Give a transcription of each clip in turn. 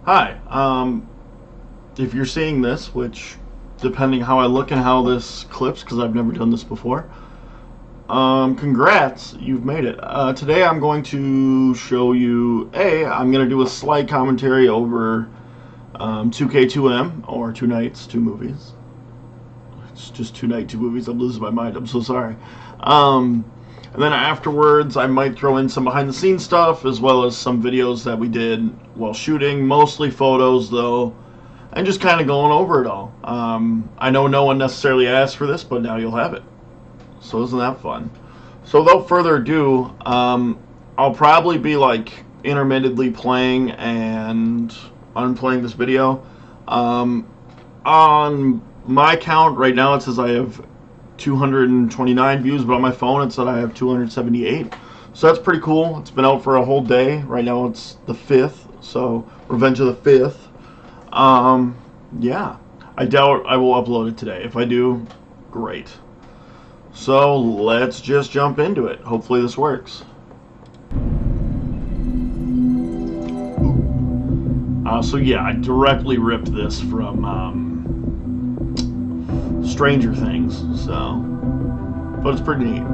Hi. If you're seeing this, which depending how I look and how this clips, because I've never done this before, congrats, you've made it. Today I'm going to show you. I'm going to do a slight commentary over 2K2M, or Two Nights, Two Movies. It's just Two Night, Two Movies. I'm losing my mind. I'm so sorry. And then afterwards, I might throw in some behind the scenes stuff, as well as some videos that we did while shooting, mostly photos though, and just kind of going over it all. I know no one necessarily asked for this, but now you'll have it. So isn't that fun? So without further ado, I'll probably be like intermittently playing and unplaying this video. On my count right now, it says I have 229 views, but on my phone it said I have 278. So that's pretty cool. It's been out for a whole day. Right now it's the 5th, so Revenge of the 5th. Yeah. I doubt I will upload it today. If I do, great. So let's just jump into it. Hopefully this works. So yeah, I directly ripped this from Stranger Things, so, but it's pretty neat.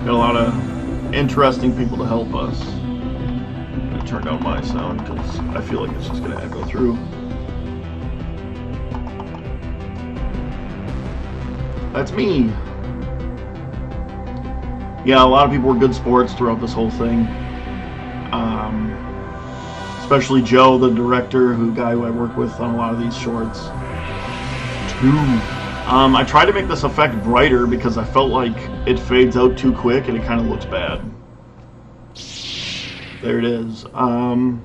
Got a lot of interesting people to help us. I'm gonna turn down my sound because I feel like it's just gonna echo through. That's me. Yeah, a lot of people were good sports throughout this whole thing. Especially Joe, the director, guy who I work with on a lot of these shorts. I tried to make this effect brighter because I felt like it fades out too quick and it kind of looks bad. There it is. I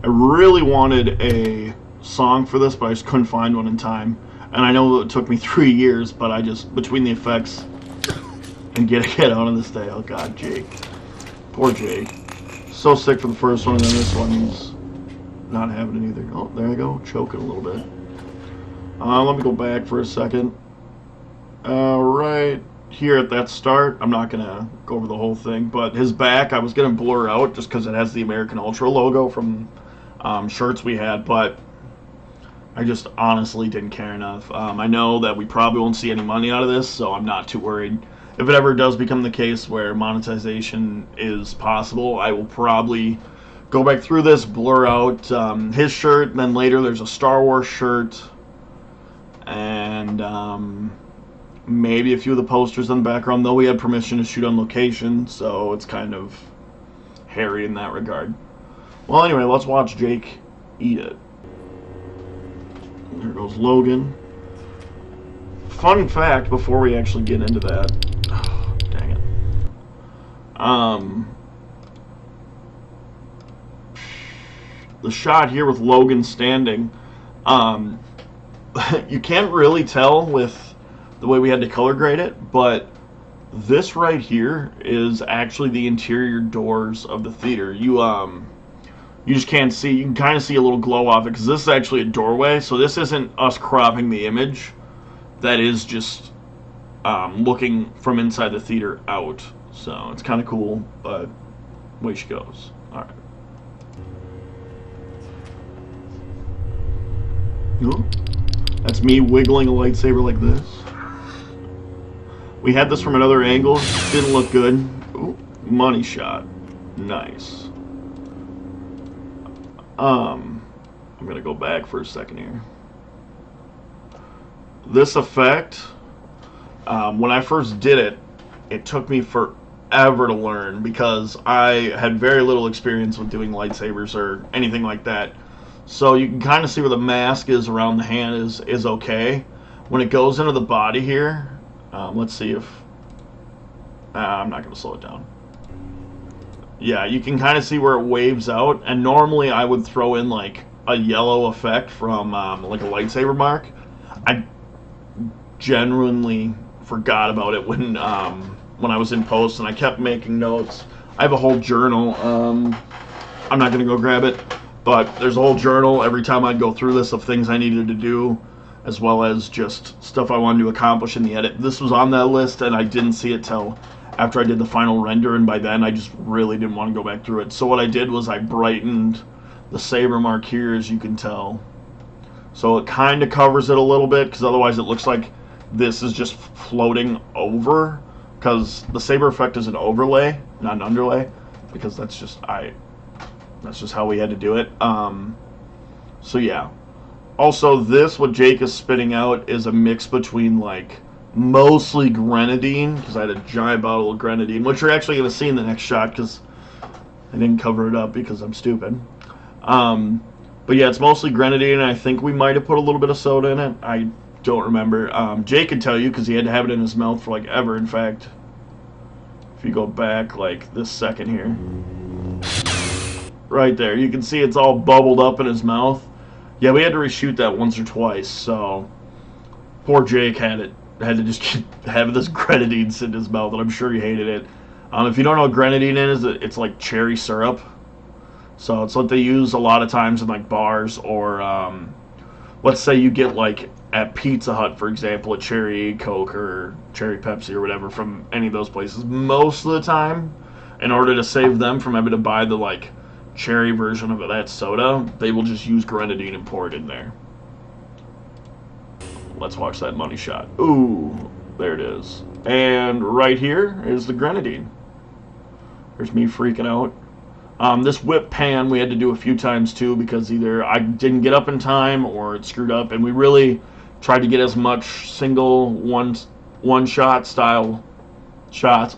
really wanted a song for this, but I just couldn't find one in time. And I know it took me 3 years, but I just, between the effects and get out on this day. Oh god, Jake. Poor Jake. So sick for the first one, and then this one's not having it either. Oh, there I go, choking a little bit. Let me go back for a second. Right here at that start, I'm not gonna go over the whole thing, but his back I was gonna blur out just because it has the American Ultra logo from shirts we had, but I just honestly didn't care enough. I know that we probably won't see any money out of this, so I'm not too worried. If it ever does become the case where monetization is possible, I will probably go back through this, blur out his shirt, and then later there's a Star Wars shirt, and maybe a few of the posters in the background, though we had permission to shoot on location, so it's kind of hairy in that regard. Well, anyway, let's watch Jake eat it. There goes Logan. Fun fact before we actually get into that. Oh, dang it. The shot here with Logan standing, you can't really tell with the way we had to color grade it, but this right here is actually the interior doors of the theater. You just can't see. You can kind of see a little glow off it because this is actually a doorway, so this isn't us cropping the image. That is just looking from inside the theater out. So it's kind of cool, but away she goes. Alright. That's me wiggling a lightsaber like this. We had this from another angle. Didn't look good. Ooh, money shot. Nice. I'm gonna go back for a second here. This effect, when I first did it, it took me forever to learn because I had very little experience with doing lightsabers or anything like that. So you can kind of see where the mask is around the hand is okay. When it goes into the body here, let's see if... I'm not going to slow it down. Yeah, you can kind of see where it waves out, and normally I would throw in like a yellow effect from like a lightsaber mark. I genuinely forgot about it when I was in post, and I kept making notes. I have a whole journal. I'm not going to go grab it, but there's a whole journal every time I'd go through this of things I needed to do, as well as just stuff I wanted to accomplish in the edit. This was on that list, and I didn't see it till after I did the final render, and by then I just really didn't want to go back through it. So what I did was I brightened the saber mark here, as you can tell. So it kind of covers it a little bit, because otherwise it looks like this is just floating over, because the saber effect is an overlay, not an underlay, because that's just how we had to do it. So yeah. Also, what Jake is spitting out is a mix between, like, mostly grenadine, because I had a giant bottle of grenadine, which you're actually going to see in the next shot, because I didn't cover it up because I'm stupid. But yeah, it's mostly grenadine, and I think we might have put a little bit of soda in it. I don't remember. Jake could tell you, because he had to have it in his mouth for, like, ever. In fact, if you go back, like, this second here. Right there. You can see it's all bubbled up in his mouth. Yeah, we had to reshoot that once or twice, so poor Jake had to just have this grenadine sit in his mouth, and I'm sure he hated it. If you don't know what grenadine is, it's like cherry syrup. So it's what they use a lot of times in, like, bars, or let's say you get, like, at Pizza Hut, for example, a cherry Coke or cherry Pepsi or whatever from any of those places. Most of the time, in order to save them from having to buy the, like, cherry version of that soda, they will just use grenadine and pour it in there. Let's watch that money shot. Ooh, there it is. And right here is the grenadine. There's me freaking out. This whip pan we had to do a few times too, because either I didn't get up in time or it screwed up, and we really tried to get as much single one shot style shots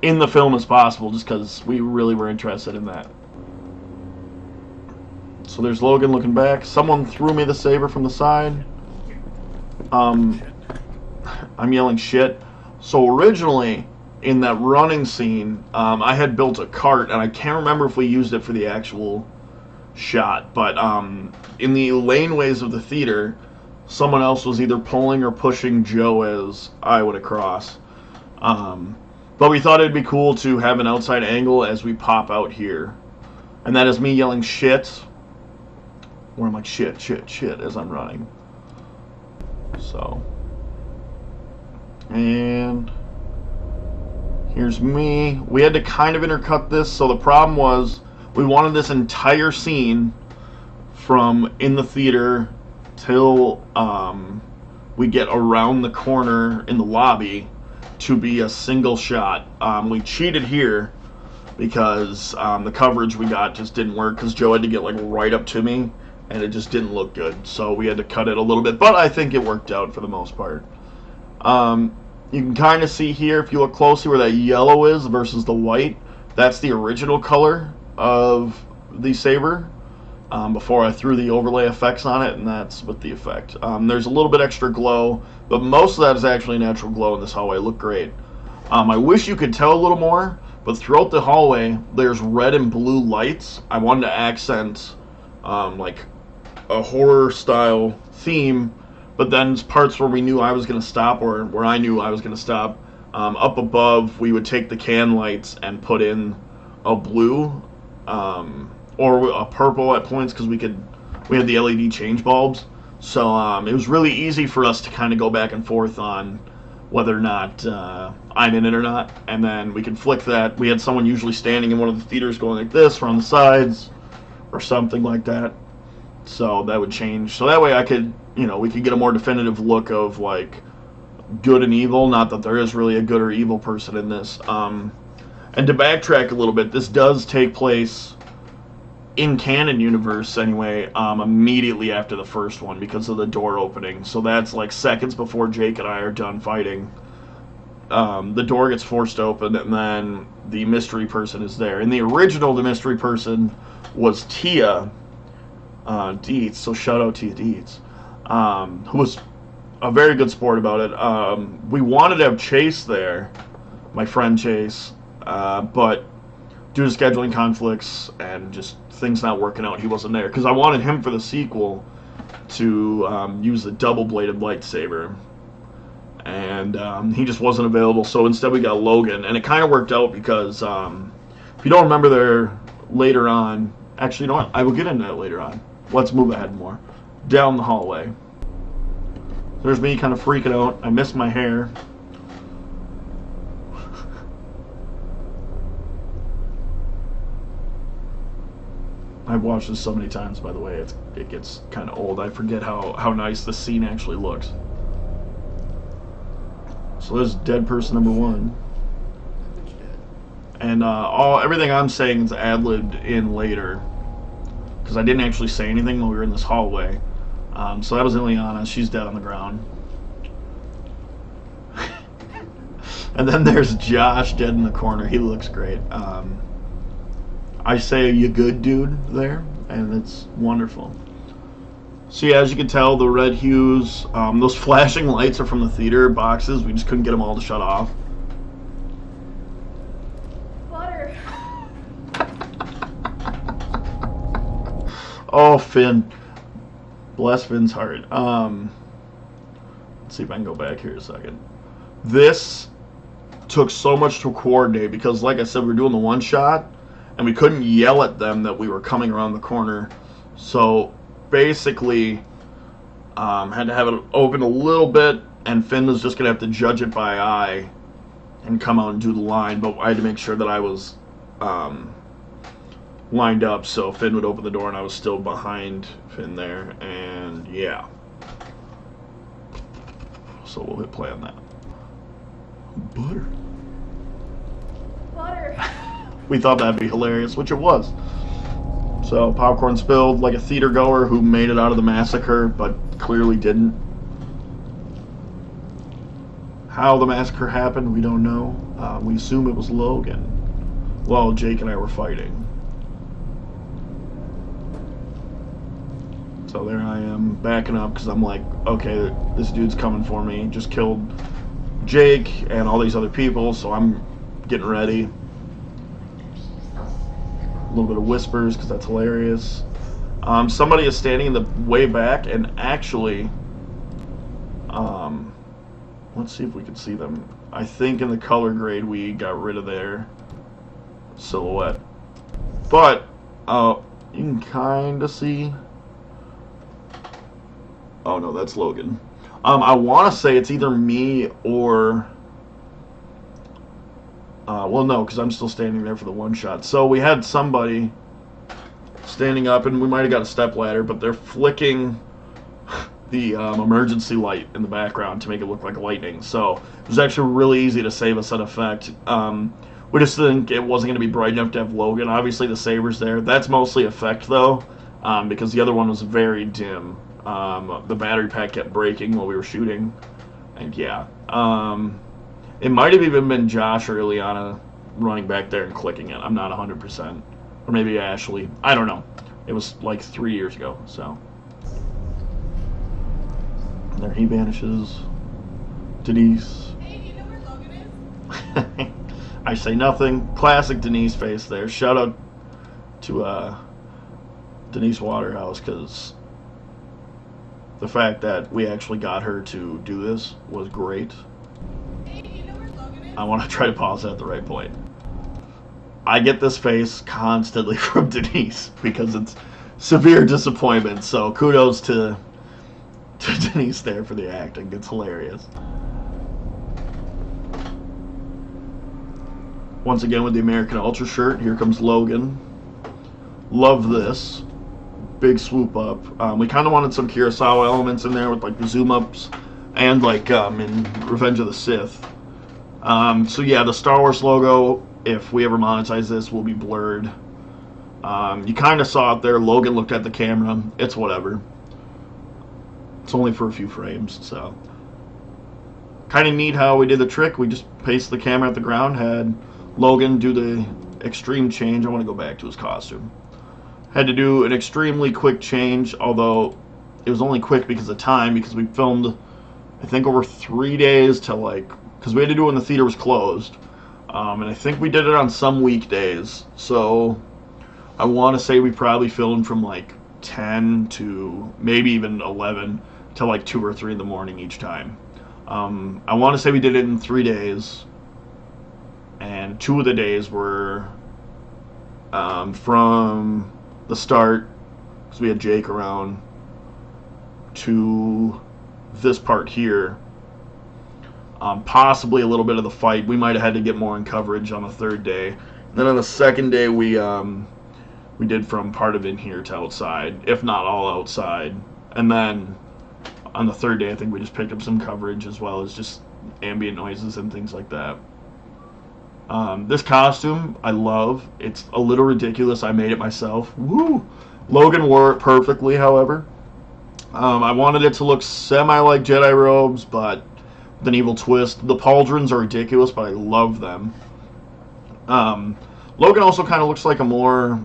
in the film as possible, just because we really were interested in that. So there's Logan looking back. Someone threw me the saber from the side. I'm yelling shit. So originally, in that running scene, I had built a cart, and I can't remember if we used it for the actual shot, but in the laneways of the theater, someone else was either pulling or pushing Joe as I would across. But we thought it'd be cool to have an outside angle as we pop out here. And that is me yelling shit. Where I'm like, shit, shit, shit, as I'm running. So. And here's me. We had to kind of intercut this, so the problem was we wanted this entire scene from in the theater till we get around the corner in the lobby to be a single shot. We cheated here because the coverage we got just didn't work, because Joe had to get, like, right up to me, and it just didn't look good, so we had to cut it a little bit, but I think it worked out for the most part. You can kind of see here, if you look closely, where that yellow is versus the white. That's the original color of the saber before I threw the overlay effects on it, and that's with the effect. There's a little bit extra glow, but most of that is actually natural glow in this hallway. It looked great. I wish you could tell a little more, but throughout the hallway, there's red and blue lights. I wanted to accent like a horror style theme, but then parts where we knew I was going to stop, or where I knew I was going to stop, up above we would take the can lights and put in a blue or a purple at points, because we had the LED change bulbs, so it was really easy for us to kind of go back and forth on whether or not I'm in it or not, and then we could flick that. We had someone usually standing in one of the theaters going like this, or on the sides, or something like that. So that would change. So that way I could, we could get a more definitive look of, like, good and evil. Not that there is really a good or evil person in this. And to backtrack a little bit, this does take place in canon universe anyway, immediately after the first one, because of the door opening. So that's like seconds before Jake and I are done fighting. The door gets forced open, and then the mystery person is there. In the original, the mystery person was Tia Dietz, so shout out Tia Dietz, who was a very good sport about it. We wanted to have Chase there, my friend Chase, but due to scheduling conflicts and just things not working out, he wasn't there, because I wanted him for the sequel to use the double-bladed lightsaber, and he just wasn't available, so instead we got Logan, and it kind of worked out because if you don't remember there later on, actually, you know what, I will get into that later on. Let's move ahead more. Down the hallway. There's me kind of freaking out. I missed my hair. I've watched this so many times, by the way, it gets kind of old. I forget how nice the scene actually looks. So there's dead person number one. And everything I'm saying is ad-libbed in later, because I didn't actually say anything while we were in this hallway. So that was Ileana. She's dead on the ground. And then there's Josh dead in the corner. He looks great. I say, "You good, dude?" there, and it's wonderful. So yeah, as you can tell, the red hues, those flashing lights are from the theater boxes. We just couldn't get them all to shut off. Water. Oh, Finn. Bless Finn's heart. Let's see if I can go back here a second. This took so much to coordinate because, like I said, we were doing the one shot, and we couldn't yell at them that we were coming around the corner. So basically, had to have it open a little bit, and Finn was just going to have to judge it by eye and come out and do the line. But I had to make sure that I was lined up so Finn would open the door and I was still behind Finn there. And yeah. So we'll hit play on that. Butter. Water. We thought that'd be hilarious, which it was. So popcorn spilled like a theater goer who made it out of the massacre, but clearly didn't. How the massacre happened, we don't know. We assume it was Logan while Jake and I were fighting. So there I am, backing up because I'm like, okay, this dude's coming for me. Just killed Jake and all these other people, so I'm getting ready. A little bit of whispers because that's hilarious. Somebody is standing in the way back, and actually, let's see if we can see them. I think in the color grade we got rid of their silhouette, but you can kind of see. Oh no, that's Logan. I want to say it's either me or well, no, because I'm still standing there for the one shot. So we had somebody standing up, and we might have got a step ladder, but they're flicking the emergency light in the background to make it look like lightning. So it was actually really easy to save us that effect. We just think it wasn't going to be bright enough to have Logan. Obviously the saber's there. That's mostly effect though, because the other one was very dim. The battery pack kept breaking while we were shooting, and yeah. It might have even been Josh or Ileana running back there and clicking it. I'm not 100%. Or maybe Ashley. I don't know. It was like 3 years ago, so. There he vanishes. Denise. Hey, do you know where Logan is? I say nothing. Classic Denise face there. Shout out to Denise Waterhouse, because the fact that we actually got her to do this was great. I want to try to pause at the right point. I get this face constantly from Denise because it's severe disappointment. So kudos to Denise there for the acting. It's hilarious. Once again with the American Ultra shirt, here comes Logan. Love this. Big swoop up. We kind of wanted some Kurosawa elements in there with like the zoom ups and like in Revenge of the Sith. So yeah, the Star Wars logo, if we ever monetize this, will be blurred. You kind of saw it there. Logan looked at the camera. It's whatever. It's only for a few frames, so. Kind of neat how we did the trick. We just pasted the camera at the ground, had Logan do the extreme change. I want to go back to his costume. Had to do an extremely quick change, although it was only quick because of time, because we filmed, I think, over 3 days to like, because we had to do it when the theater was closed. And I think we did it on some weekdays. So I want to say we probably filmed from like 10 to maybe even 11 to like 2 or 3 in the morning each time. I want to say we did it in 3 days. And 2 of the days were from the start, because we had Jake around, to this part here. Possibly a little bit of the fight. We might have had to get more in coverage on the 3rd day. And then on the 2nd day, we we did from part of in here to outside, if not all outside. And then on the third day, I think we just picked up some coverage as well as just ambient noises and things like that. This costume I love. It's a little ridiculous. I made it myself. Woo! Logan wore it perfectly, however. I wanted it to look semi like Jedi robes, but with an evil twist. The pauldrons are ridiculous, but I love them. Logan also kind of looks like a more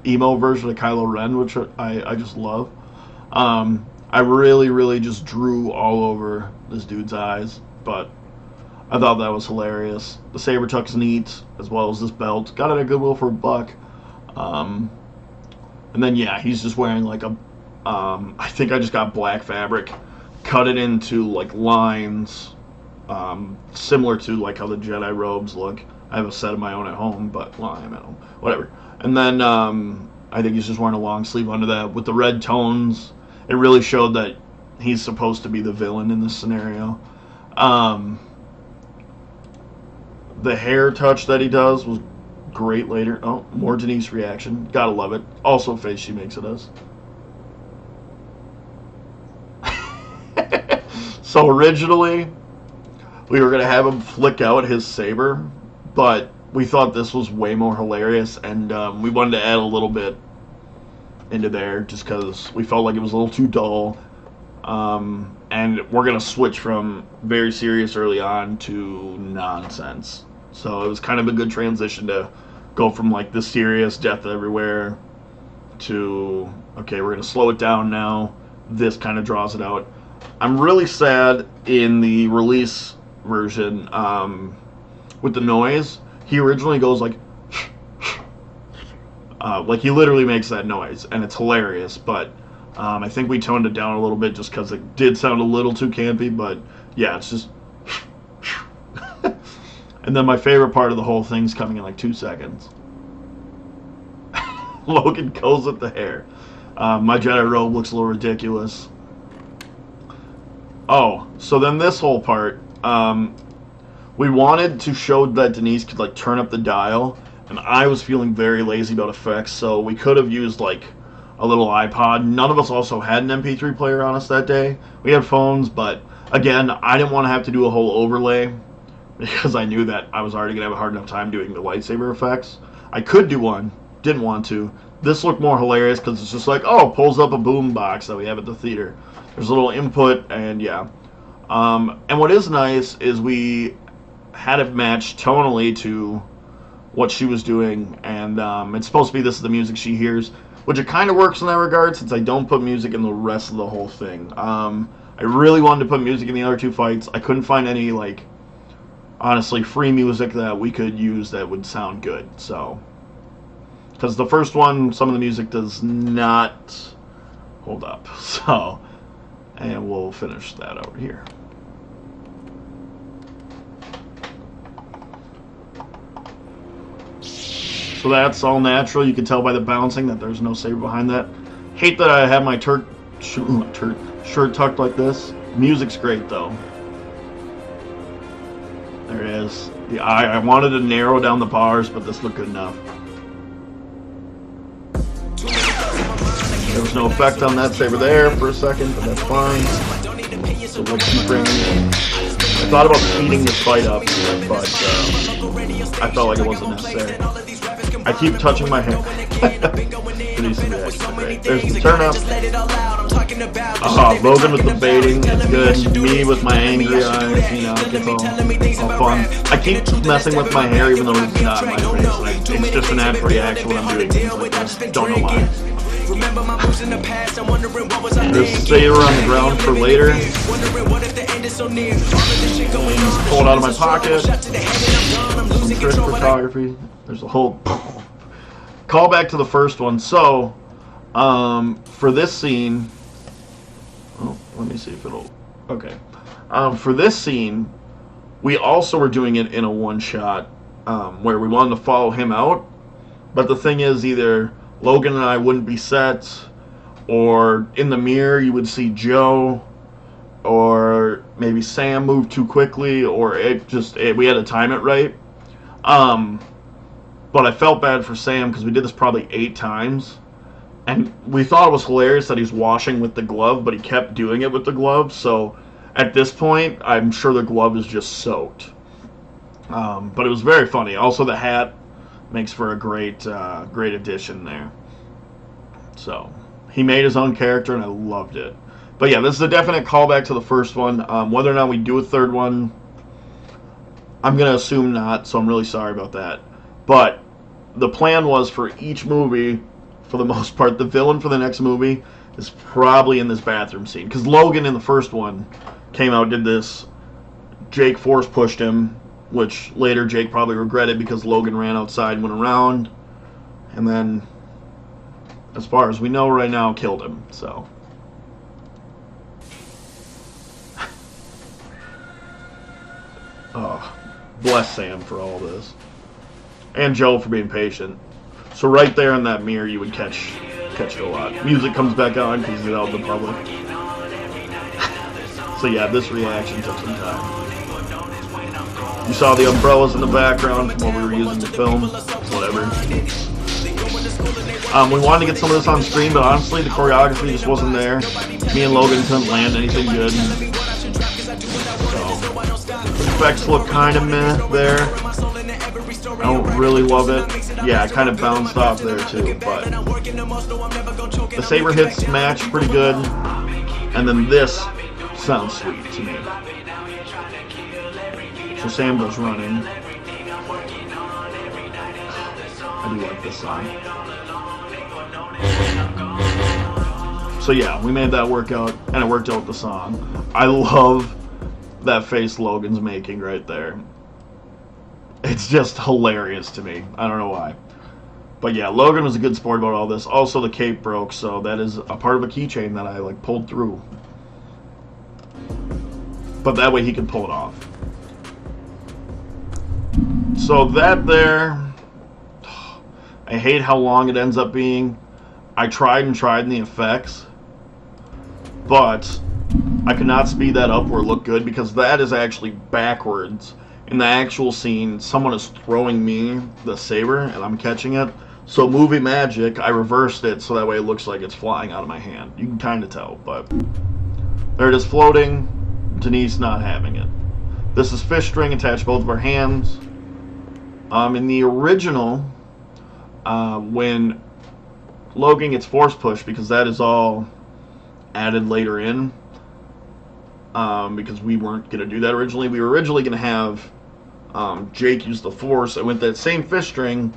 emo version of Kylo Ren, which I just love. I really just drew all over this dude's eyes, but I thought that was hilarious. The saber tuck's neat, as well as this belt. Got it at Goodwill for $1. And then yeah, he's just wearing like a, I think I just got black fabric, cut it into like lines, similar to like how the Jedi robes look. I have a set of my own at home, but well, I'm at home, whatever. And then I think he's just wearing a long sleeve under that with the red tones. It really showed that he's supposed to be the villain in this scenario. The hair touch that he does was great later. Oh, more Denise reaction. Gotta love it. Also face she makes it as. So originally, we were going to have him flick out his saber, but we thought this was way more hilarious, and we wanted to add a little bit into there just because we felt like it was a little too dull. And we're going to switch from very serious early on to nonsense. So it was kind of a good transition to go from like the serious death everywhere to, okay, we're going to slow it down now. This kind of draws it out. I'm really sad in the release version with the noise. He originally goes like he literally makes that noise, and it's hilarious, but I think we toned it down a little bit just because it did sound a little too campy, but yeah, it's just and then my favorite part of the whole thing's coming in like 2 seconds. Logan goes with the hair. My Jedi robe looks a little ridiculous. Oh, so then this whole part, we wanted to show that Denise could like turn up the dial, and I was feeling very lazy about effects, so we could have used like a little iPod. None of us also had an MP3 player on us that day. We had phones, but again, I didn't want to have to do a whole overlay because I knew that I was already going to have a hard enough time doing the lightsaber effects. I could do one, didn't want to. This looked more hilarious because it's just like, oh, pulls up a boom box that we have at the theater. There's a little input, and yeah. And what is nice is we had it matched tonally to what she was doing, and it's supposed to be this is the music she hears, which it kind of works in that regard since I don't put music in the rest of the whole thing. I really wanted to put music in the other two fights. I couldn't find any, like, honestly, free music that we could use that would sound good, so. Because the first one, some of the music does not hold up, so. And we'll finish that over here. So that's all natural. You can tell by the bouncing that there's no saber behind that. Hate that I have my shirt tucked like this. Music's great though. There it is. The eye. I wanted to narrow down the bars, but this looked good enough. There was no effect on that saber there for a second, but that's fine. So we'll keep bringing it. I thought about speeding this fight up, but I felt like it wasn't necessary. I keep touching my hair. Producing reaction, great. There's the turn up. Logan with the baiting, it's good. Me with my angry eyes, you know, it gets all fun. I keep messing with my hair even though it's not my face. Like, it's just a natural reaction when I'm doing things like this. Don't know why. There's saber on the ground for later. Pull it out of my pocket. Some trick photography. There's a whole callback to the first one. So, for this scene, oh, let me see if it'll. Okay, for this scene, we also were doing it in a one-shot where we wanted to follow him out. But the thing is, either Logan and I wouldn't be set, or in the mirror you would see Joe, or maybe Sam moved too quickly, or we had to time it right. But I felt bad for Sam because we did this probably 8 times. And we thought it was hilarious that he's washing with the glove, but he kept doing it with the glove. So at this point, I'm sure the glove is just soaked. But it was very funny. Also, the hat makes for a great addition there. So he made his own character, and I loved it. But yeah, this is a definite callback to the first one. Whether or not we do a third one, I'm going to assume not, so I'm really sorry about that. But the plan was for each movie, for the most part, the villain for the next movie is probably in this bathroom scene. Because Logan in the first one came out, did this. Jake force pushed him, which later Jake probably regretted because Logan ran outside and went around. And then, as far as we know right now, killed him. So. Oh, bless Sam for all this. And Joe for being patient. So right there in that mirror, you would catch it a lot. Music comes back on because it's out in the public. So yeah, this reaction took some time. You saw the umbrellas in the background from what we were using to film. Whatever. We wanted to get some of this on screen, but honestly, the choreography just wasn't there. Me and Logan couldn't land anything good. So, the effects look kind of meh there. I don't really love it. Yeah, it kind of bounced off there too, but the saber hits match pretty good, and then this sounds sweet to me. So Sam goes running. I do like this song. So yeah, we made that work out, and it worked out with the song. I love that face Logan's making right there. It's just hilarious to me. I don't know why. But yeah, Logan was a good sport about all this. Also, the cape broke, so that is a part of a keychain that I like pulled through. But that way he can pull it off. So that there, I hate how long it ends up being. I tried in the effects, but I could not speed that up where it looked good because that is actually backwards. In the actual scene, someone is throwing me the saber and I'm catching it. So movie magic, I reversed it so that way it looks like it's flying out of my hand. You can kind of tell, but there it is floating. Denise not having it. This is fish string attached both of our hands. In the original, when Logan gets force pushed, because that is all added later in, because we weren't going to do that originally. We were originally going to have Jake use the force and with that same fish string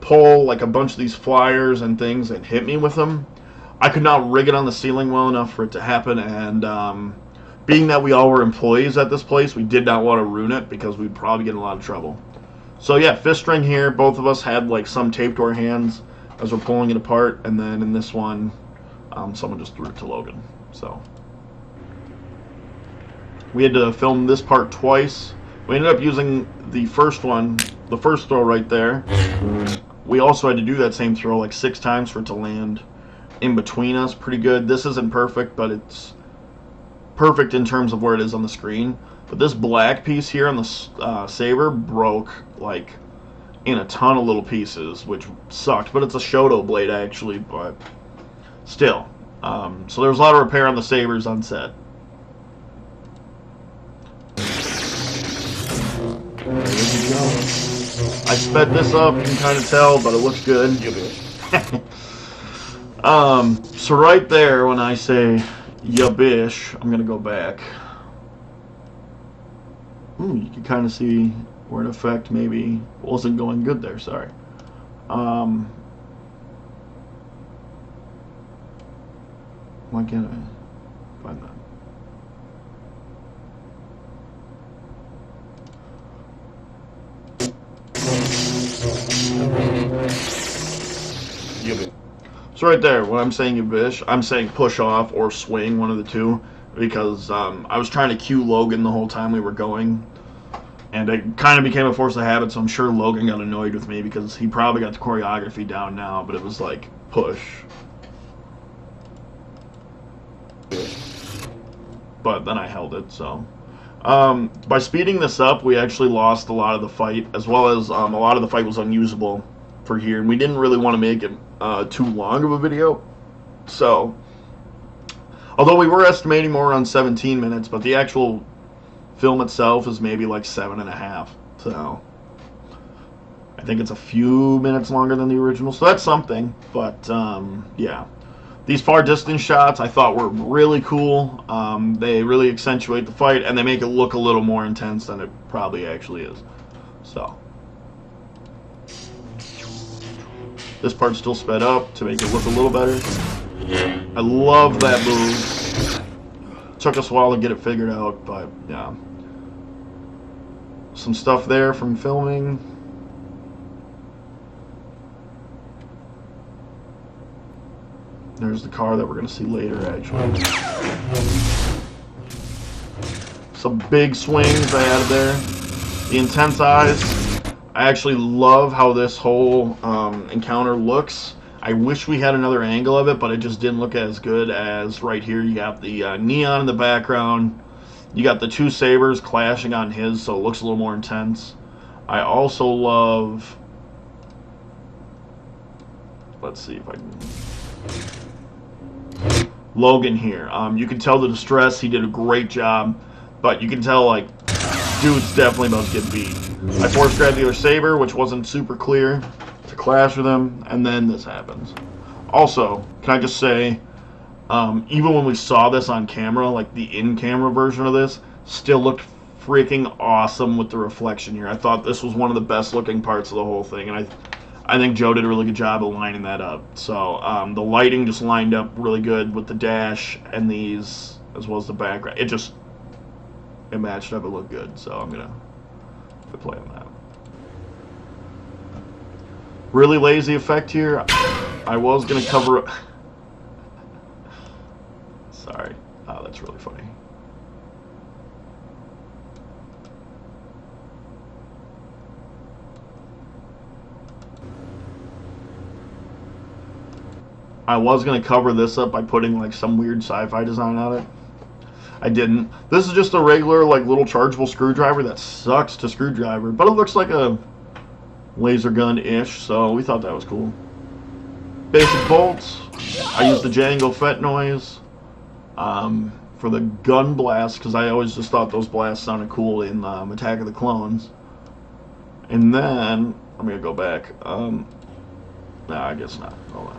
pull like a bunch of these flyers and things and hit me with them. I could not rig it on the ceiling well enough for it to happen, and being that we all were employees at this place, we did not want to ruin it because we'd probably get in a lot of trouble. So yeah, fish string here. Both of us had like some tape to our hands as we're pulling it apart, and then in this one, someone just threw it to Logan. So we had to film this part twice. We ended up using the first one, the first throw right there. We also had to do that same throw like 6 times for it to land in between us pretty good. This isn't perfect, but it's perfect in terms of where it is on the screen. But this black piece here on the saber broke like in a ton of little pieces, which sucked. But it's a Shoto blade actually, but still. So there was a lot of repair on the sabers on set. There we go. I sped this up, you can kind of tell, but it looks good. So right there, when I say yabish, I'm gonna go back. Ooh, you can kind of see where an effect maybe wasn't going good there. Sorry. Why can't I find that? So right there, when I'm saying yabish, I'm saying push off or swing, one of the two, because I was trying to cue Logan the whole time we were going, and it kind of became a force of habit, so I'm sure Logan got annoyed with me because he probably got the choreography down now, but it was like, push. But then I held it, so. By speeding this up, we actually lost a lot of the fight, as well as a lot of the fight was unusable for here, and we didn't really want to make it too long of a video. So, although we were estimating more around 17 minutes, but the actual film itself is maybe like 7.5. So, I think it's a few minutes longer than the original, so that's something. But yeah, these far distance shots I thought were really cool. They really accentuate the fight, and they make it look a little more intense than it probably actually is. So this part's still sped up to make it look a little better. I love that move. Took us a while to get it figured out, but yeah. Some stuff there from filming. There's the car that we're going to see later, actually. Some big swings I added there. The intense eyes. I actually love how this whole encounter looks. I wish we had another angle of it, but it just didn't look as good as right here. You got the neon in the background. You got the two sabers clashing on his, so it looks a little more intense. I also love... Let's see if I can... Logan here. You can tell the distress. He did a great job, but you can tell, like, dude's definitely about to get beat. I force grabbed the other saber, which wasn't super clear, to clash with him, and then this happens. Also, can I just say, even when we saw this on camera, like the in-camera version of this, still looked freaking awesome with the reflection here. I thought this was one of the best looking parts of the whole thing, and I think Joe did a really good job of lining that up. So the lighting just lined up really good with the dash and these, as well as the background. It matched up. It looked good. So I'm gonna play on that. Really lazy effect here. I was gonna cover. Sorry. Oh, that's really funny. I was going to cover this up by putting like some weird sci-fi design on it. I didn't. This is just a regular like little chargeable screwdriver that sucks to screwdriver, but it looks like a laser gun-ish, so we thought that was cool. Basic bolts. I used the Django Fett noise for the gun blast because I always just thought those blasts sounded cool in Attack of the Clones. And then, I'm going to go back. No, I guess not. Hold on.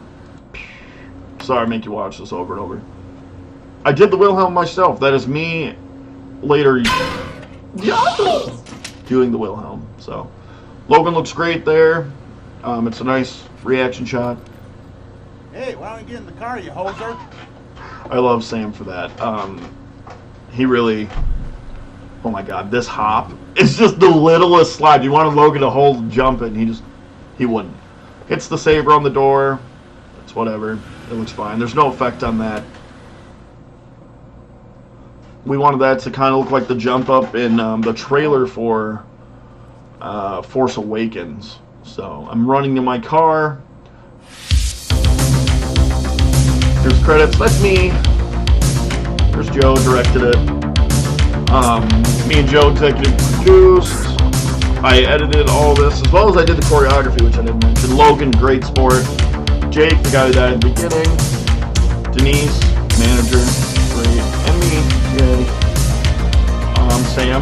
Sorry, I make you watch this over and over. I did the Wilhelm myself. That is me later doing the Wilhelm. So, Logan looks great there. It's a nice reaction shot. Hey, why don't you get in the car, you hoser? I love Sam for that. He really... Oh my god, this hop is just the littlest slide. You wanted Logan to hold jump it, and he wouldn't. Hits the saber on the door. It's whatever. It looks fine. There's no effect on that. We wanted that to kind of look like the jump up in the trailer for Force Awakens. So I'm running in my car. There's credits. That's me. There's Joe, directed it. Me and Joe executive produced. I edited all this, as well as I did the choreography, which I didn't mention. Logan, great sport. Jake, the guy who died at the beginning. Denise, manager, great. And me, yay. Sam,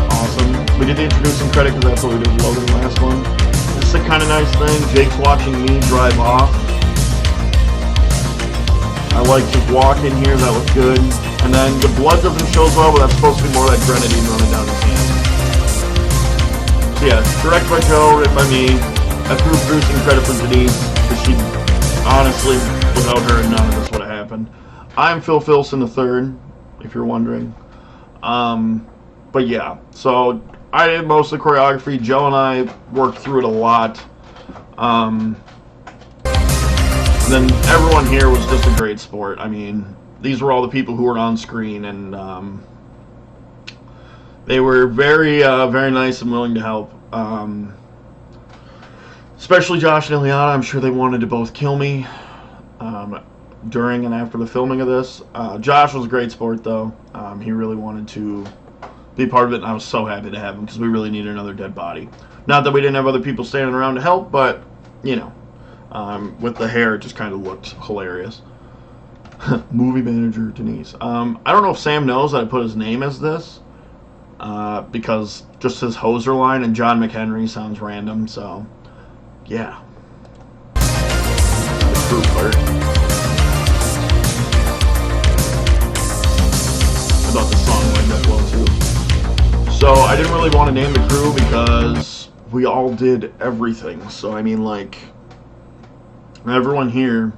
awesome. We did the introducing credit because that's what we did with Logan the last one. This is a kind of nice thing. Jake's watching me drive off. I like to walk in here, that looks good. And then the blood doesn't show as well, but that's supposed to be more like grenadine running down his hand. So yeah, directed by Joe, written by me. I threw producing credit for Denise, because she, honestly, without her, none of this would have happened. I'm Phil Filson III, if you're wondering. But yeah, so I did most of the choreography. Joe and I worked through it a lot. And then everyone here was just a great sport. I mean, these were all the people who were on screen, and they were very, very nice and willing to help. Especially Josh and Ileana. I'm sure they wanted to both kill me during and after the filming of this. Josh was a great sport, though. He really wanted to be part of it, and I was so happy to have him because we really needed another dead body. Not that we didn't have other people standing around to help, but you know, with the hair, it just kind of looked hilarious. Movie manager Denise. I don't know if Sam knows that I put his name as this, because just his hoser line and John McHenry sounds random. So, yeah. The crew part. I thought the song went up well too. So I didn't really want to name the crew because we all did everything. So I mean, like, everyone here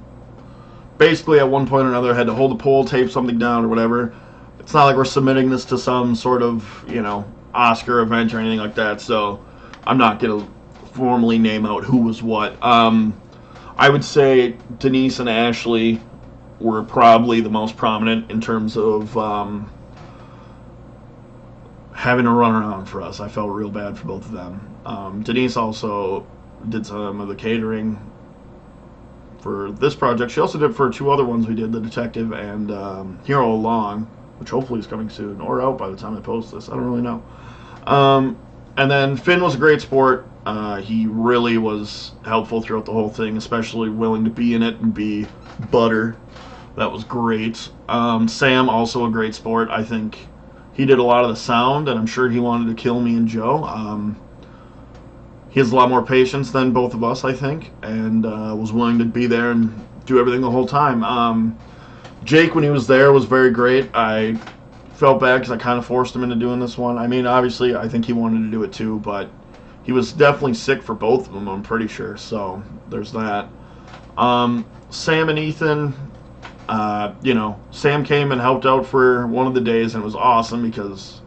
basically at one point or another had to hold a pole, tape something down, or whatever. It's not like we're submitting this to some sort of, Oscar event or anything like that. So I'm not gonna formally name out who was what. I would say Denise and Ashley were probably the most prominent in terms of having to run around for us. I felt real bad for both of them. Denise also did some of the catering for this project. She also did for 2 other ones we did, The Detective and Hero Along, which hopefully is coming soon, or out by the time I post this. I don't really know. And then Finn was a great sport. He really was helpful throughout the whole thing, especially willing to be in it and be butter. That was great. Sam, also a great sport. I think he did a lot of the sound, and I'm sure he wanted to kill me and Joe. He has a lot more patience than both of us, I think, and was willing to be there and do everything the whole time. Jake, when he was there, was very great. I felt bad because I kind of forced him into doing this one. I mean, obviously, I think he wanted to do it too, but he was definitely sick for both of them, I'm pretty sure, so there's that. Sam and Ethan, Sam came and helped out for one of the days, and it was awesome because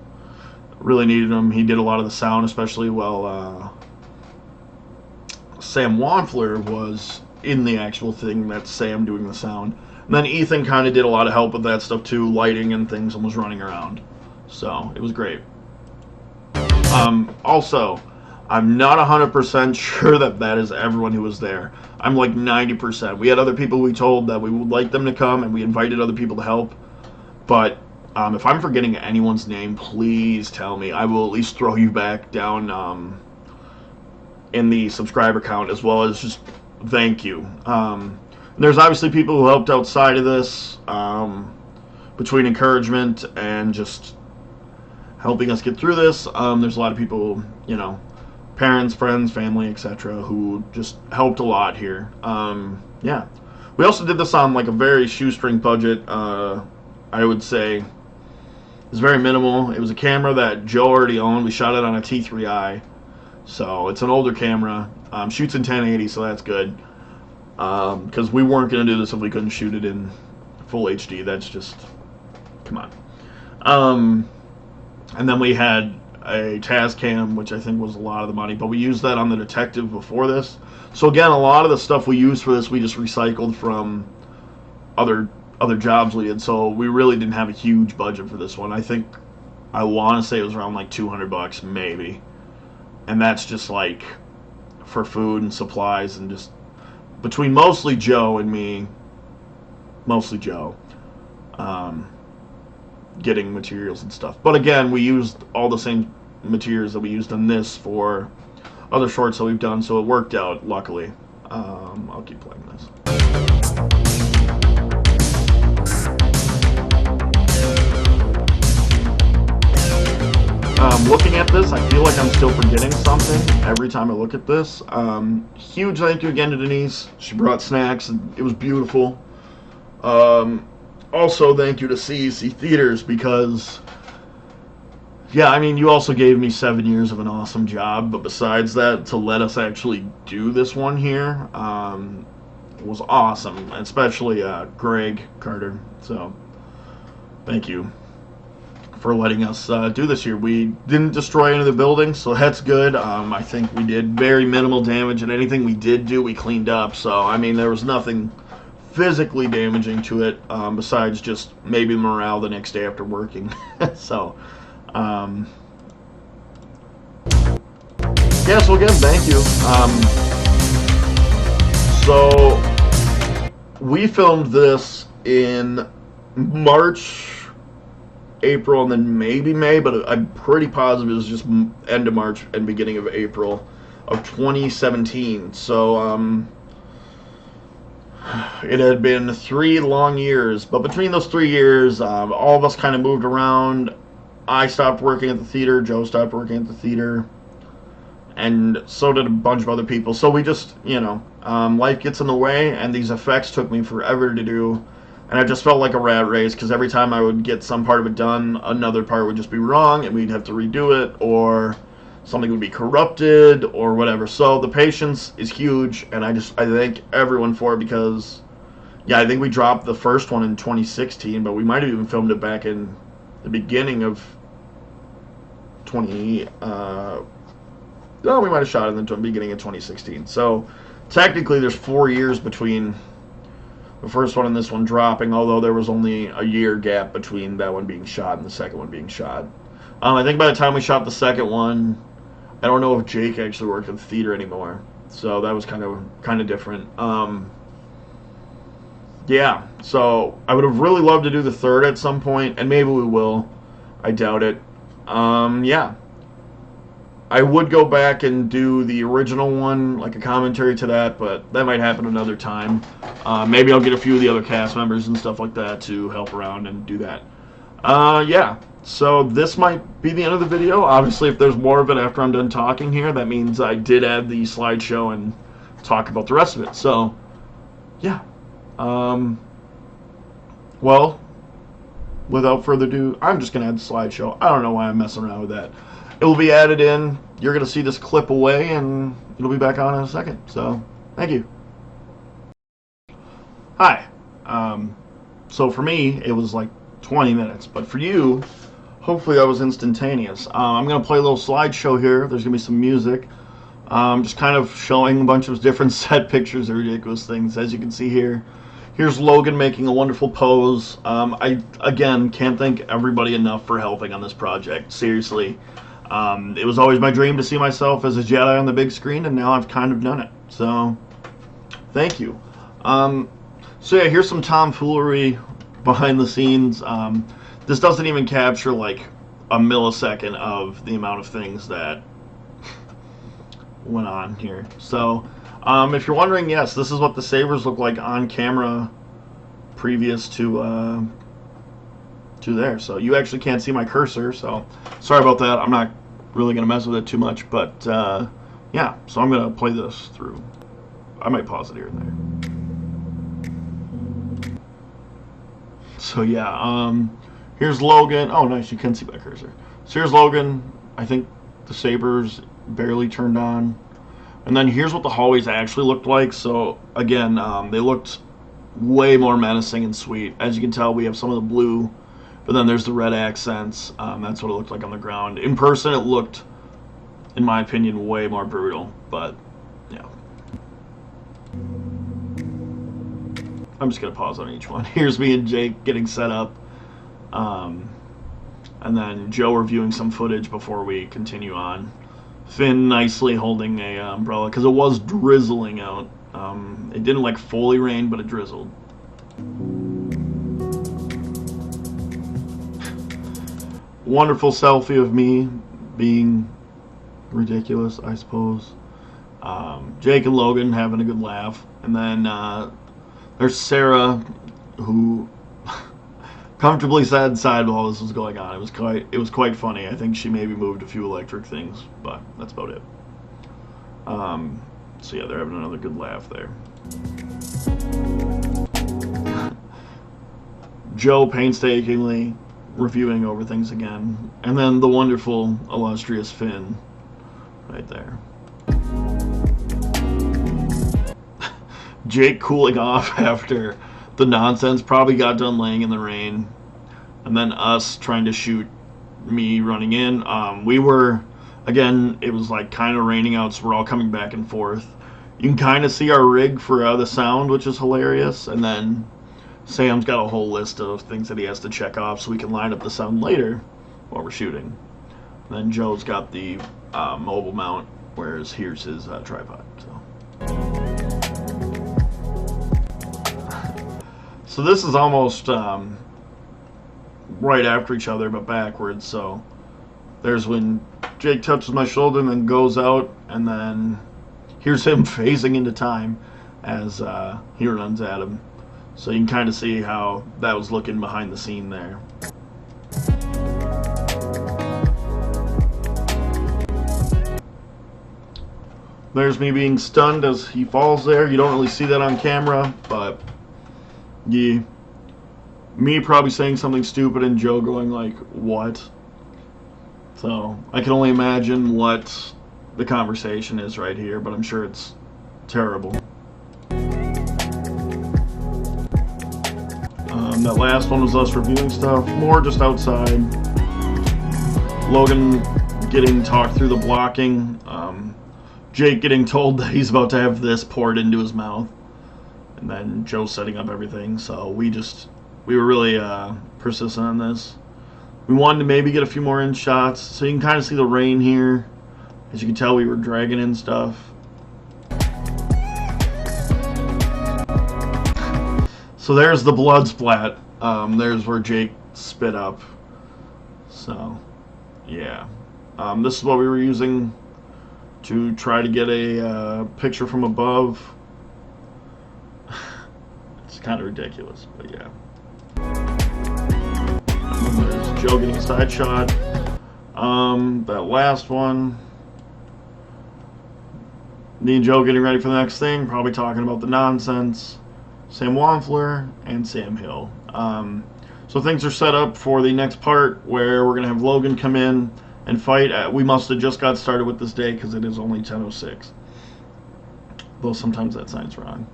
really needed him. He did a lot of the sound, especially while Sam Wanfler was in the actual thing. That's Sam doing the sound. And then Ethan kind of did a lot of help with that stuff too, lighting and things, and was running around. So it was great. Also, I'm not 100% sure that is everyone who was there. I'm like 90%. We had other people we told that we would like them to come, and we invited other people to help. But if I'm forgetting anyone's name, please tell me. I will at least throw you back down in the subscriber count, as well as just thank you. There's obviously people who helped outside of this, between encouragement and just helping us get through this. There's a lot of people, parents, friends, family, etc., who just helped a lot here. Yeah. We also did this on like a very shoestring budget. I would say it was very minimal. It was a camera that Joe already owned. We shot it on a T3i. So it's an older camera. Shoots in 1080, so that's good. Because we weren't going to do this if we couldn't shoot it in full HD. That's just, come on. And then we had a Tascam, which I think was a lot of the money, but we used that on the Detective before this. So again, a lot of the stuff we used for this, we just recycled from other jobs we did. So we really didn't have a huge budget for this one. I want to say it was around like $200 maybe. And that's just like for food and supplies and just between mostly Joe and me, mostly Joe, getting materials and stuff. But again, we used all the same materials that we used on this for other shorts that we've done, so it worked out, luckily. I'll keep playing this. Looking at this, I feel like I'm still forgetting something every time I look at this. Huge thank you again to Denise. She brought snacks, and it was beautiful. Also, thank you to CEC Theaters because, yeah, I mean, you also gave me 7 years of an awesome job, but besides that, to let us actually do this one here was awesome, especially Greg Carter. So, thank you for letting us do this here. We didn't destroy any of the buildings, so that's good. I think we did very minimal damage, and anything we did do, we cleaned up. So, I mean, there was nothing physically damaging to it, besides just maybe morale the next day after working. So, yeah, so again, thank you. So, we filmed this in March, April, and then maybe May, but I'm pretty positive it was just end of March and beginning of April. of 2017. So it had been 3 long years, but between those 3 years, all of us kind of moved around. I stopped working at the theater, Joe stopped working at the theater, and so did a bunch of other people. So we just, life gets in the way, and these effects took me forever to do. And I just felt like a rat race, because every time I would get some part of it done, another part would just be wrong, and we'd have to redo it, or something would be corrupted, or whatever. So the patience is huge, and I thank everyone for it, because, yeah, I think we dropped the first one in 2016, but we might have even filmed it back in the beginning of 20... no, we might have shot it in the beginning of 2016. So technically there's 4 years between the first one and this one dropping, although there was only a year gap between that one being shot and the second one being shot. I think by the time we shot the second one, I don't know if Jake actually worked at the theater anymore. So that was kind of different. Yeah, so I would have really loved to do the third at some point, and maybe we will. I doubt it. Yeah. I would go back and do the original one, like a commentary to that, but that might happen another time. Maybe I'll get a few of the other cast members and stuff like that to help around and do that. Yeah, so this might be the end of the video. Obviously, if there's more of it after I'm done talking here, that means I did add the slideshow and talk about the rest of it. So, yeah. Well, without further ado, I'm just going to add the slideshow. I don't know why I'm messing around with that. It will be added in. You're going to see this clip away, and it'll be back on in a second. So, thank you. Hi. So for me, it was like 20 minutes. But for you, hopefully that was instantaneous. I'm going to play a little slideshow here. There's going to be some music. Just kind of showing a bunch of different set pictures of ridiculous things. As you can see here, here's Logan making a wonderful pose. I, again, can't thank everybody enough for helping on this project. Seriously. It was always my dream to see myself as a Jedi on the big screen, and now I've kind of done it. So, thank you. So yeah, here's some tomfoolery behind the scenes. This doesn't even capture like a millisecond of the amount of things that went on here. So, if you're wondering, yes, this is what the sabers look like on camera previous to there. So you actually can't see my cursor, so sorry about that. I'm not really going to mess with it too much, but yeah, so I'm going to play this through. I might pause it here and there. So yeah, here's Logan. Oh, nice, you can see my cursor. So here's Logan. I think the sabers barely turned on. And then here's what the hallways actually looked like. So again, they looked way more menacing and sweet. As you can tell, we have some of the blue, but then there's the red accents. That's what it looked like on the ground. In person, it looked, in my opinion, way more brutal. But, yeah. I'm just going to pause on each one. Here's me and Jake getting set up. And then Joe reviewing some footage before we continue on. Finn nicely holding a umbrella, because it was drizzling out. It didn't like fully rain, but it drizzled. Wonderful selfie of me being ridiculous, I suppose. Jake and Logan having a good laugh. And then there's Sarah, who comfortably sat inside while this was going on. It was quite funny. I think she maybe moved a few electric things, but that's about it. So yeah, they're having another good laugh there. Joe painstakingly reviewing over things again, and then the wonderful, illustrious Finn right there. Jake cooling off after the nonsense probably got done laying in the rain, and then us trying to shoot me running in. We were, again, it was like kind of raining out, so we're all coming back and forth. You can kind of see our rig for the sound, which is hilarious, and then Sam's got a whole list of things that he has to check off so we can line up the sound later while we're shooting. And then Joe's got the mobile mount, whereas here's his tripod. So this is almost right after each other, but backwards. So there's when Jake touches my shoulder and then goes out, and then here's him phasing into time as he runs at him. So you can kind of see how that was looking behind the scene there. There's me being stunned as he falls there. You don't really see that on camera, but yeah, me probably saying something stupid and Joe going like, what? So I can only imagine what the conversation is right here, but I'm sure it's terrible. That last one was us reviewing stuff, more just outside. Logan getting talked through the blocking. Jake getting told that he's about to have this poured into his mouth. And then Joe setting up everything. So we were really persistent on this. We wanted to maybe get a few more in shots. So you can kind of see the rain here. As you can tell, we were dragging in stuff. So there's the blood splat. There's where Jake spit up. So, yeah. This is what we were using to try to get a picture from above. It's kind of ridiculous, but yeah. And there's Joe getting a side shot. That last one. Me and Joe getting ready for the next thing, probably talking about the nonsense. Sam Wampler and Sam Hill. So things are set up for the next part where we're going to have Logan come in and fight. We must have just got started with this day because it is only 10:06. Though sometimes that sign's wrong.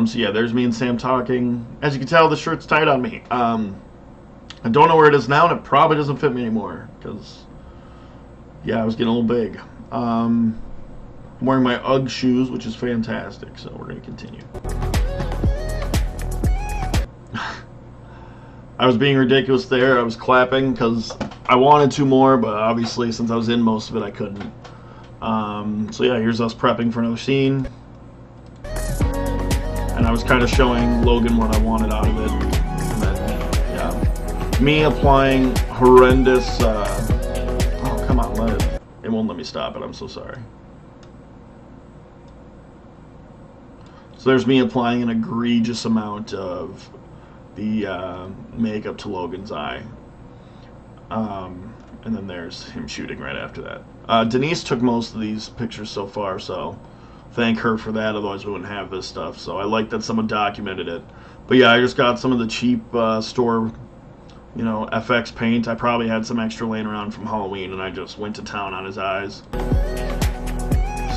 So yeah, there's me and Sam talking. As you can tell, the shirt's tight on me. I don't know where it is now, and it probably doesn't fit me anymore because, yeah, I was getting a little big. I'm wearing my UGG shoes, which is fantastic, so we're going to continue. I was being ridiculous there. I was clapping because I wanted to more, but obviously since I was in most of it, I couldn't. So yeah, here's us prepping for another scene. And I was kind of showing Logan what I wanted out of it. And then, yeah. Me applying horrendous... oh, come on, let it... It won't let me stop it. I'm so sorry. So there's me applying an egregious amount of the makeup to Logan's eye. And then there's him shooting right after that. Denise took most of these pictures so far, so thank her for that, otherwise we wouldn't have this stuff. So I like that someone documented it. But yeah, I just got some of the cheap store, you know, FX paint. I probably had some extra laying around from Halloween, and I just went to town on his eyes.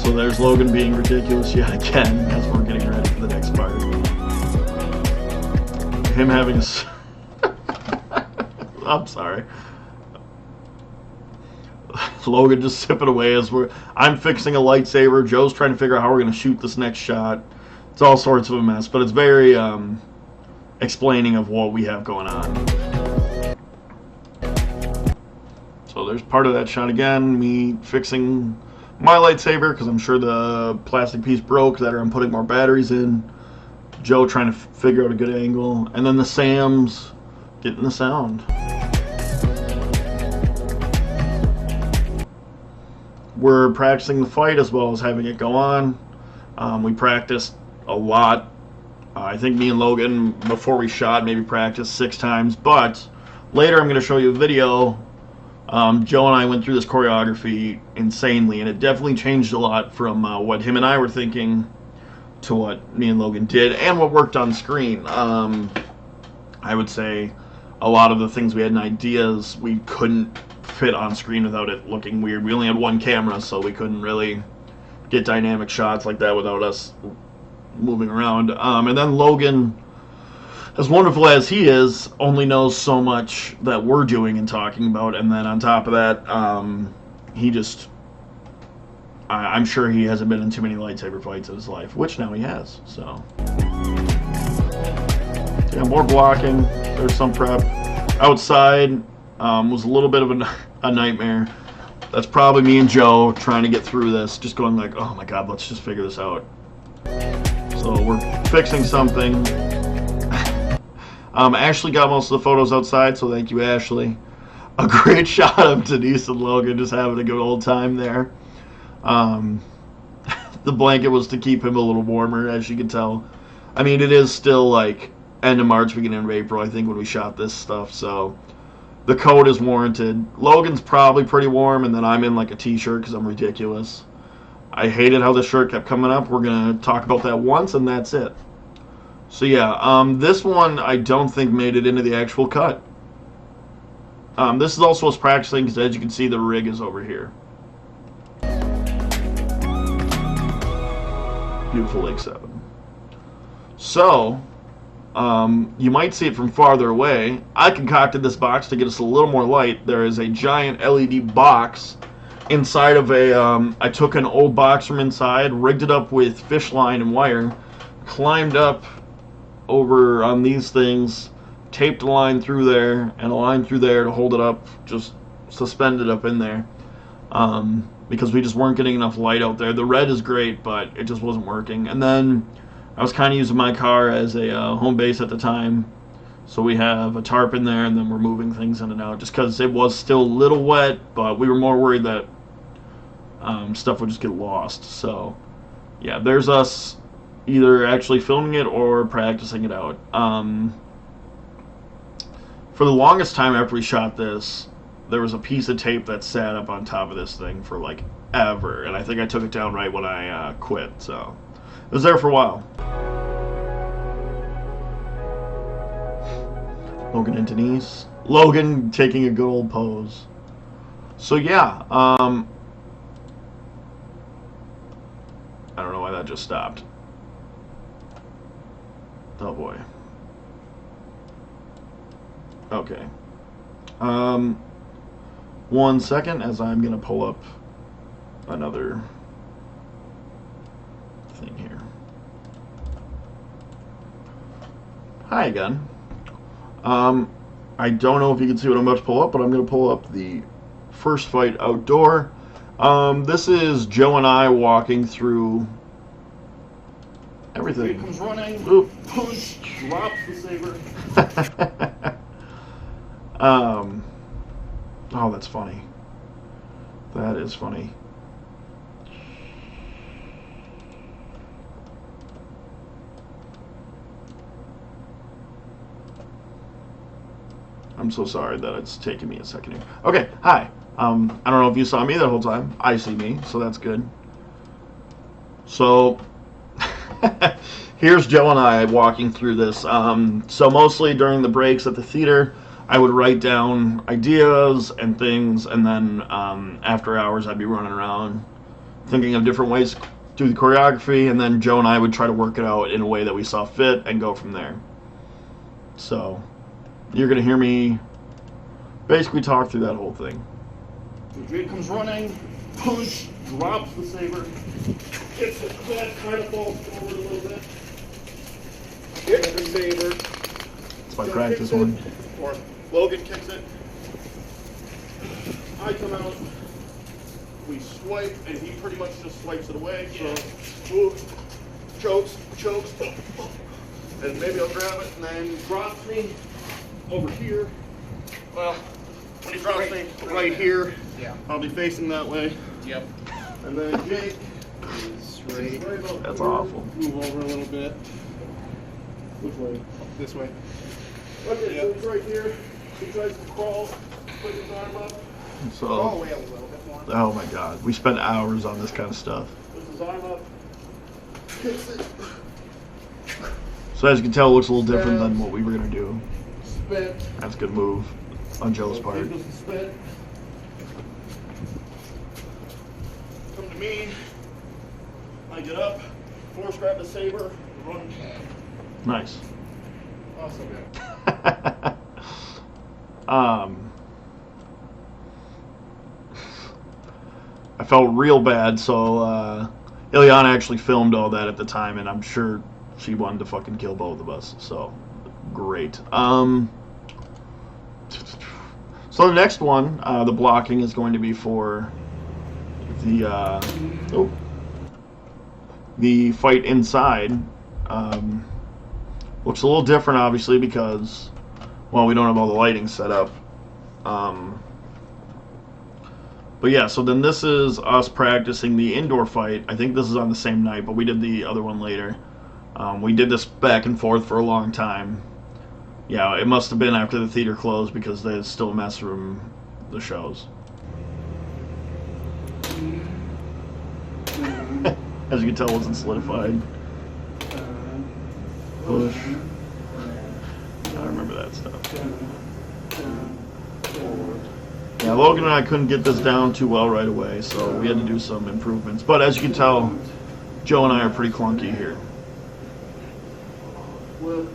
So there's Logan being ridiculous yet again as we're getting ready for the next part. Him having a... I'm sorry. Logan just sipping away as I'm fixing a lightsaber. Joe's trying to figure out how we're going to shoot this next shot. It's all sorts of a mess, but it's very explaining of what we have going on. So there's part of that shot again, me fixing my lightsaber because I'm sure the plastic piece broke that I'm putting more batteries in. Joe trying to figure out a good angle, and then the Sam's getting the sound. We're practicing the fight as well as having it go on. We practiced a lot. I think me and Logan, before we shot, maybe practiced 6 times, but later I'm going to show you a video. Joe and I went through this choreography insanely, and it definitely changed a lot from what him and I were thinking to what me and Logan did and what worked on screen. I would say a lot of the things we had in ideas we couldn't fit on screen without it looking weird. We only had one camera, so we couldn't really get dynamic shots like that without us moving around. And then Logan, as wonderful as he is, only knows so much that we're doing and talking about, and then on top of that, he just... I'm sure he hasn't been in too many lightsaber fights in his life, which now he has, so. Yeah, more blocking. There's some prep. Outside was a little bit of a nightmare. That's probably me and Joe trying to get through this, just going like, oh my god, let's just figure this out. So we're fixing something. Ashley got most of the photos outside, so thank you, Ashley. a great shot of Denise and Logan just having a good old time there. Um, the blanket was to keep him a little warmer, as you can tell. I mean, it is still like end of March, beginning of April, I think, when we shot this stuff, so the coat is warranted. Logan's probably pretty warm, and then I'm in like a t-shirt because I'm ridiculous. I hated how this shirt kept coming up. We're going to talk about that once, and that's it. So yeah, this one I don't think made it into the actual cut. This is also us practicing because, as you can see, the rig is over here. Beautiful Lake 7. So, you might see it from farther away. I concocted this box to get us a little more light. There is a giant LED box inside of a, I took an old box from inside, rigged it up with fish line and wire, climbed up over on these things, taped a line through there, and a line through there to hold it up, just suspended up in there. Because we just weren't getting enough light out there. The red is great, but it just wasn't working. And then I was kind of using my car as a home base at the time. So we have a tarp in there, and then we're moving things in and out just because it was still a little wet, but we were more worried that stuff would just get lost. So, yeah, there's us either actually filming it or practicing it out. For the longest time after we shot this, there was a piece of tape that sat up on top of this thing for like ever, and I think I took it down right when I quit, so it was there for a while. Logan and Denise. Logan taking a good old pose. So yeah, I don't know why that just stopped. Oh boy. Okay. 1 second, as I'm gonna pull up another thing here. Hi again. I don't know if you can see what I'm about to pull up, but I'm gonna pull up the first fight outdoor. This is Joe and I walking through everything. Here comes running. Oop. Push. Drops the saber. Oh, that's funny. That is funny. I'm so sorry that it's taking me a second here. Okay, hi. I don't know if you saw me that whole time. I see me, so that's good. So, here's Joe and I walking through this. So mostly during the breaks at the theater, I would write down ideas and things, and then after hours I'd be running around thinking of different ways to do the choreography, and then Joe and I would try to work it out in a way that we saw fit and go from there. So you're going to hear me basically talk through that whole thing. Here comes running. Push. Drops the saber. Gets it back, kind of falls forward a little bit. Hits the saber. It's my practice one. Or Logan kicks it. I come out. We swipe, and he pretty much just swipes it away. So, move, chokes, and maybe I'll grab it, and then drops me over here. Well, when he drops me right here, yeah, I'll be facing that way. Yep. And then Jake is right about That's here. awful. Move over a little bit. Which way? This way. Okay, yep. So he's right here. He tries to crawl, put his arm up. So, Crawl away a little bit more. oh my god, we spent hours on this kind of stuff. Puts his arm up. Kicks it. So as you can tell, it looks a little different than what we were going to do. Spit. That's a good move on Joe's part. Here goes the spit. Come to me. I get up, force grab the saber, run. Nice. Awesome. I felt real bad, so Ileana actually filmed all that at the time, and I'm sure she wanted to fucking kill both of us. So great. So the next one, the blocking is going to be for the fight inside. Looks a little different, obviously, because, well, we don't have all the lighting set up. But yeah, so then this is us practicing the indoor fight. I think this is on the same night, but we did the other one later. We did this back and forth for a long time. Yeah, it must have been after the theater closed because there's still a mess from the shows. As you can tell, it wasn't solidified. Push. I remember that stuff. Yeah, Logan and I couldn't get this down too well right away, so we had to do some improvements. But as you can tell, Joe and I are pretty clunky here. Flip.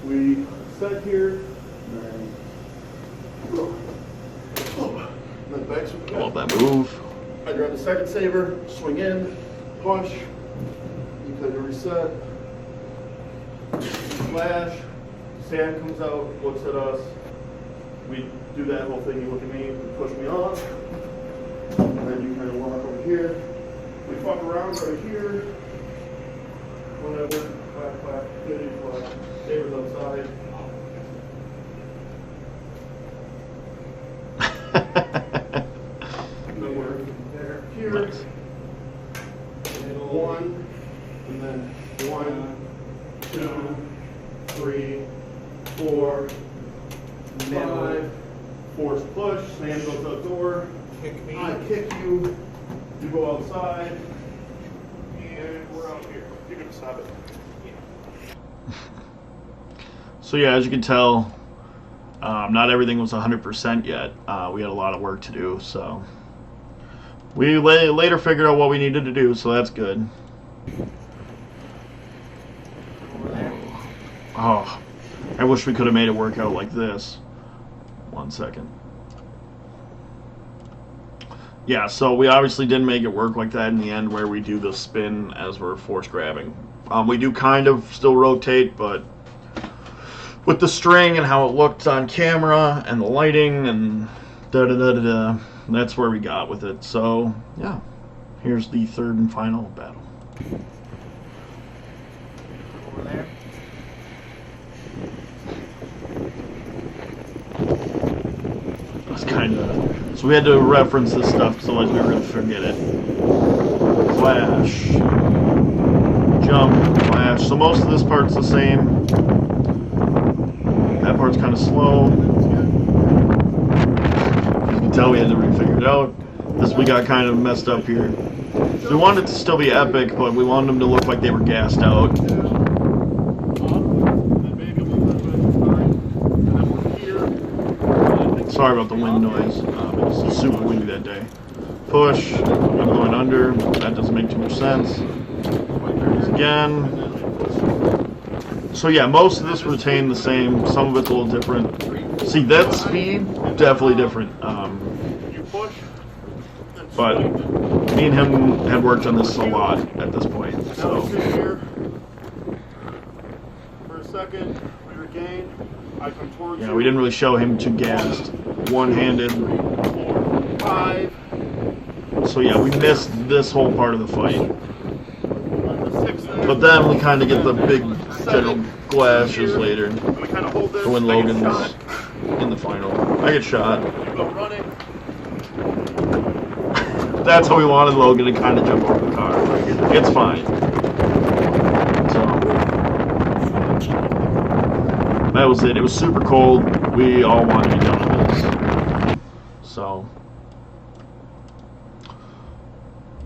We set here. Then back swing. I love that move. I grab the second saber, swing in, push. You click to reset. Flash. Sam comes out, looks at us. We do that whole thing. You look at me, you push me off. And then you kind of walk over here. We fuck around right here. Whatever. Clap, clap, kitty, clap. Sabers outside. And then we're there, here. Nice. One, and then 1, 2, 3, 4, 5. Force push. Sam goes out door. Kick me. I kick you. You go outside. And we're out here. You're gonna stop it. So yeah, as you can tell, not everything was 100% yet. We had a lot of work to do, so we later figured out what we needed to do, so that's good. Oh, I wish we could have made it work out like this. 1 second. Yeah, so we obviously didn't make it work like that in the end where we do the spin as we're force grabbing. We do kind of still rotate, but with the string and how it looked on camera and the lighting and da-da-da-da-da, that's where we got with it. So, yeah, here's the third and final battle. Over there. It's kind of... So we had to reference this stuff because otherwise we were going to forget it. Flash. Jump. Flash. So most of this part's the same. That part's kind of slow. As you can tell, we had to refigure it out. This we got kind of messed up here. So we wanted it to still be epic, but we wanted them to look like they were gassed out. Sorry about the wind noise. It was super windy that day. Push. I'm going under. That doesn't make too much sense. There it is again. So yeah, most of this retained the same. Some of it's a little different. See, that speed, definitely different. But me and him had worked on this a lot at this point. So for a second, we regain. I come towards you. yeah, we didn't really show him too gassed. One-handed. 4, 5. So yeah, we missed this whole part of the fight. On the 6th there. But then we kind of get the big general glashes later. And we kind of hold this. For when I get Logan's shot. in the final. I get shot. You go running. That's how we wanted Logan to kind of jump over the car. It's fine. So that was it. It was super cold. We all wanted to be done with this. So,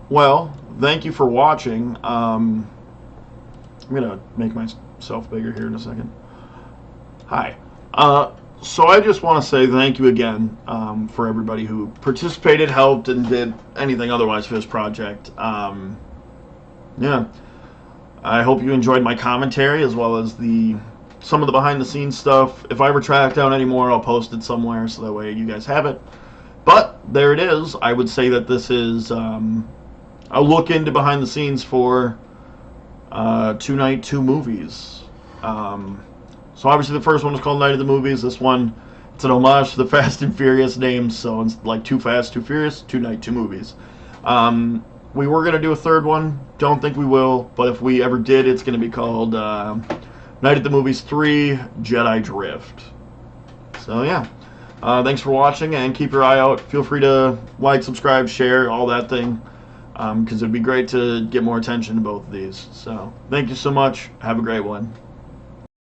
well, thank you for watching. I'm gonna make myself bigger here in a second. Hi. So I just want to say thank you again for everybody who participated, helped, and did anything otherwise for this project. Yeah, I hope you enjoyed my commentary as well as some of the behind-the-scenes stuff. If I ever track down any more, I'll post it somewhere so that way you guys have it. But there it is. I would say that this is a look into behind the scenes for Two Night, Two Movies. So obviously the first one was called Night of the Movies. This one, it's an homage to the Fast and Furious names, so it's like Too Fast, Too Furious, Two Night, Two Movies. We were going to do a third one. Don't think we will, but if we ever did, it's going to be called Night at the Movies 3, Jedi Drift. So yeah, Thanks for watching, and keep your eye out. Feel free to like, subscribe, share, all that thing, because it'd be great to get more attention to both of these. So thank you so much. Have a great one.